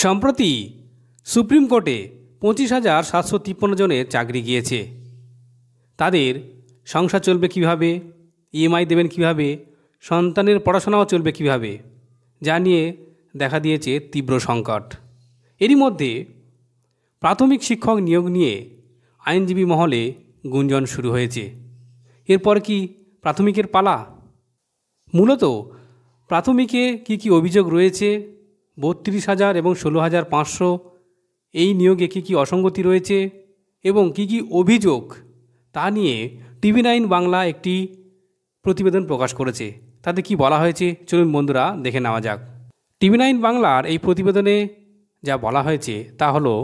সম্প্রতি সুপ্রিম কোর্টে 25,753 জনের চাকরি গিয়েছে। তাদের সংসার চলবে কিভাবে, ইএমআই দেবেন কিভাবে, সন্তানের পড়াশোনাও চলবে কিভাবে, যা নিয়ে দেখা দিয়েছে তীব্র সংকট। এরই মধ্যে প্রাথমিক শিক্ষক নিয়োগ নিয়ে আইনজীবী মহলে গুঞ্জন শুরু হয়েছে। এরপর কি প্রাথমিকের পালা? মূলত প্রাথমিকে কি অভিযোগ রয়েছে, 32,000 এবং 16,500 এই নিয়োগে কি অসঙ্গতি রয়েছে এবং কি অভিযোগ, তা নিয়ে TV9 বাংলা একটি প্রতিবেদন প্রকাশ করেছে। তাতে কি বলা হয়েছে চলুন বন্ধুরা দেখে নেওয়া যাক। TV9 বাংলার এই প্রতিবেদনে যা বলা হয়েছে তা হলো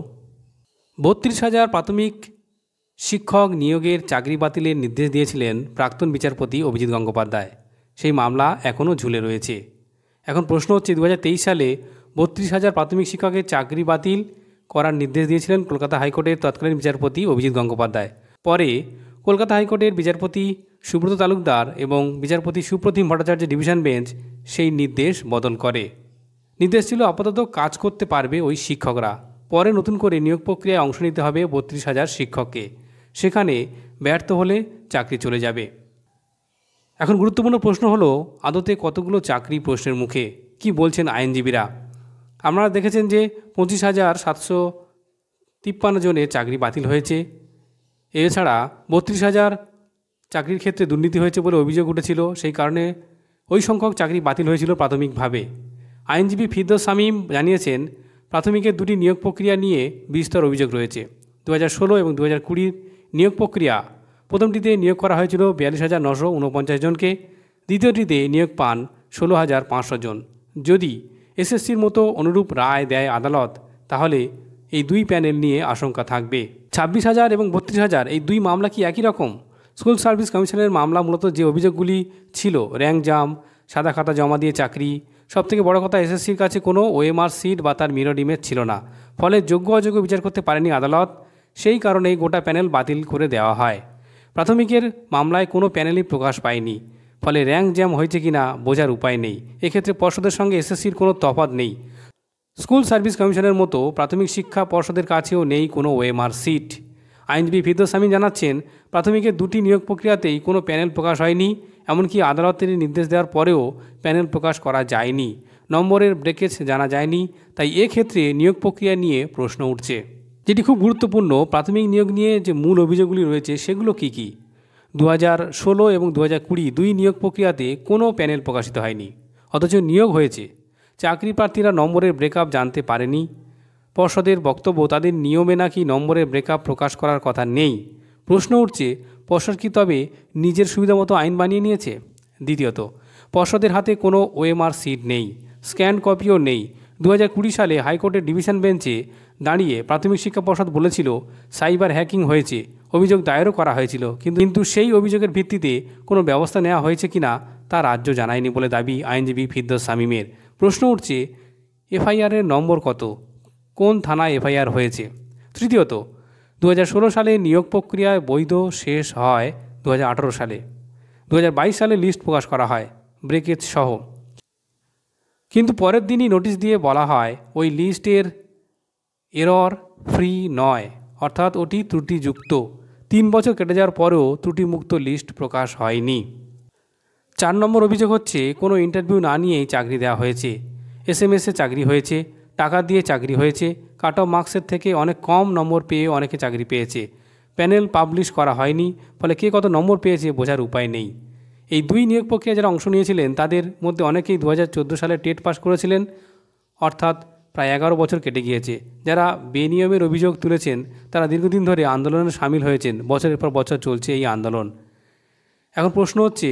32,000 প্রাথমিক শিক্ষক নিয়োগের চাকরি বাতিলের নির্দেশ দিয়েছিলেন প্রাক্তন বিচারপতি অভিজিৎ গঙ্গোপাধ্যায়। সেই মামলা এখনও ঝুলে রয়েছে। এখন প্রশ্ন হচ্ছে 2023 সালে 32,000 প্রাথমিক শিক্ষকের চাকরি বাতিল করার নির্দেশ দিয়েছিলেন কলকাতা হাইকোর্টের তৎকালীন বিচারপতি অভিজিৎ গঙ্গোপাধ্যায়। পরে কলকাতা হাইকোর্টের বিচারপতি সুব্রত তালুকদার এবং বিচারপতি সুপ্রতিম ভট্টাচার্যের ডিভিশন বেঞ্চ সেই নির্দেশ বদল করে। নির্দেশ ছিল আপাতত কাজ করতে পারবে ওই শিক্ষকরা, পরে নতুন করে নিয়োগ প্রক্রিয়ায় অংশ নিতে হবে 32,000 শিক্ষককে। সেখানে ব্যর্থ হলে চাকরি চলে যাবে। এখন গুরুত্বপূর্ণ প্রশ্ন হলো আদতে কতগুলো চাকরি প্রশ্নের মুখে, কি বলছেন আইনজীবীরা? আপনারা দেখেছেন যে 25,753 জনের চাকরি বাতিল হয়েছে। এছাড়া 32,000 চাকরির ক্ষেত্রে দুর্নীতি হয়েছে বলে অভিযোগ উঠেছিল, সেই কারণে ওই সংখ্যক চাকরি বাতিল হয়েছিল প্রাথমিকভাবে। আইনজীবী ফিরদৌস শামীম জানিয়েছেন প্রাথমিকের দুটি নিয়োগ প্রক্রিয়া নিয়ে বিস্তর অভিযোগ রয়েছে। 2016 এবং 2020 নিয়োগ প্রক্রিয়া, প্রথমটিতে নিয়োগ করা হয়েছিল 42,949 জনকে, দ্বিতীয়টিতে নিয়োগ পান 16,500 জন। যদি এসএসসির মতো অনুরূপ রায় দেয় আদালত, তাহলে এই দুই প্যানেল নিয়ে আশঙ্কা থাকবে। 26,000 এবং 32,000 এই দুই মামলা কি একই রকম? স্কুল সার্ভিস কমিশনের মামলা মূলত যে অভিযোগগুলি ছিল, র্যাঙ্ক জাম, সাদা খাতা জমা দিয়ে চাকরি, সবথেকে বড় কথা এসএসসির কাছে কোনো ওএমআর সিট বা তার মিরর ইমেজ ছিল না, ফলে যোগ্য অযোগ্য বিচার করতে পারেনি আদালত। সেই কারণেই গোটা প্যানেল বাতিল করে দেওয়া হয়। প্রাথমিকের মামলায় কোনো প্যানেলই প্রকাশ পায়নি, ফলে র্যাঙ্ক জ্যাম হয়েছে কিনা বোঝার উপায় নেই। এক্ষেত্রে পর্ষদের সঙ্গে এসএসসির কোনো তফাৎ নেই। স্কুল সার্ভিস কমিশনের মতো প্রাথমিক শিক্ষা পর্ষদের কাছেও নেই কোনো ওএমআর সিট। আইনজীবী ফিরদৌস শামীম জানাচ্ছেন প্রাথমিকের দুটি নিয়োগ প্রক্রিয়াতেই কোনো প্যানেল প্রকাশ হয়নি, এমনকি আদালতের নির্দেশ দেওয়ার পরেও প্যানেল প্রকাশ করা যায়নি, নম্বরের ব্রেকেজ জানা যায়নি। তাই এক্ষেত্রে নিয়োগ প্রক্রিয়া নিয়ে প্রশ্ন উঠছে। যেটি খুব গুরুত্বপূর্ণ, প্রাথমিক নিয়োগ নিয়ে যে মূল অভিযোগগুলি রয়েছে সেগুলো কি? 2016 এবং 2020 দুই নিয়োগ প্রক্রিয়াতে কোনো প্যানেল প্রকাশিত হয়নি, অথচ নিয়োগ হয়েছে। চাকরি প্রার্থীরা নম্বরের ব্রেকআপ জানতে পারেনি। পর্ষদের বক্তব্য তাদের নিয়মে নাকি নম্বরের ব্রেকআপ প্রকাশ করার কথা নেই। প্রশ্ন উঠছে পর্ষদ কি তবে নিজের সুবিধামতো আইন বানিয়ে নিয়েছে? দ্বিতীয়ত, পর্ষদের হাতে কোনো ওএমআর সিট নেই, স্ক্যান কপিও নেই। 2020 সালে হাইকোর্টের ডিভিশন বেঞ্চে দাঁড়িয়ে প্রাথমিক শিক্ষা পর্ষদ বলেছিল সাইবার হ্যাকিং হয়েছে, অভিযোগ দায়েরও করা হয়েছিল, কিন্তু সেই অভিযোগের ভিত্তিতে কোনো ব্যবস্থা নেওয়া হয়েছে কিনা তা রাজ্য জানায়নি বলে দাবি আইনজীবী ফিরদৌস শামীমের। প্রশ্ন উঠছে এফআইআরের নম্বর কত, কোন থানায় এফআইআর হয়েছে? তৃতীয়ত, 2016 সালে নিয়োগ প্রক্রিয়ায় বৈধ শেষ হয় 2018 সালে, 2022 সালে লিস্ট প্রকাশ করা হয় ব্রেকেজ সহ, কিন্তু পরের দিনই নোটিশ দিয়ে বলা হয় ওই লিস্টের এরর ফ্রি নয়, অর্থাৎ ওটি ত্রুটিযুক্ত। 3 বছর কেটে যাওয়ার পরেও ত্রুটিমুক্ত লিস্ট প্রকাশ হয়নি। 4 নম্বর অভিযোগ হচ্ছে কোনো ইন্টারভিউ না নিয়েই চাকরি দেওয়া হয়েছে, এসএমএসে চাকরি হয়েছে, টাকা দিয়ে চাকরি হয়েছে, কাট অফ মার্কসের থেকে অনেক কম নম্বর পেয়ে অনেকে চাকরি পেয়েছে। প্যানেল পাবলিশ করা হয়নি, ফলে কে কত নম্বর পেয়েছে বোঝার উপায় নেই। এই দুই নিয়োগ প্রক্রিয়া যারা অংশ নিয়েছিলেন তাদের মধ্যে অনেকেই 2014 সালে টেট পাস করেছিলেন, অর্থাৎ প্রায় 11 বছর কেটে গিয়েছে। যারা বেনিয়মের অভিযোগ তুলেছেন তারা দীর্ঘদিন ধরে আন্দোলনে সামিল হয়েছেন, বছরের পর বছর চলছে এই আন্দোলন। এখন প্রশ্ন হচ্ছে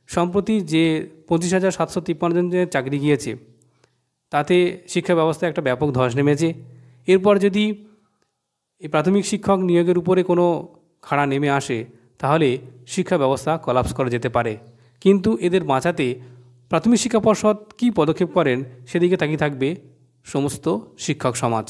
সম্প্রতি যে 25,753 জনের চাকরি গিয়েছে, তাতে শিক্ষা ব্যবস্থায় একটা ব্যাপক ধস নেমেছে। এরপর যদি এই প্রাথমিক শিক্ষক নিয়োগের উপরে কোনো খাড়া নেমে আসে, তাহলে শিক্ষা ব্যবস্থা কলাপস করা যেতে পারে। কিন্তু এদের বাঁচাতে প্রাথমিক শিক্ষা পর্ষদ কী পদক্ষেপ করেন সেদিকে তাকিয়ে থাকবে সমস্ত শিক্ষক সমাজ।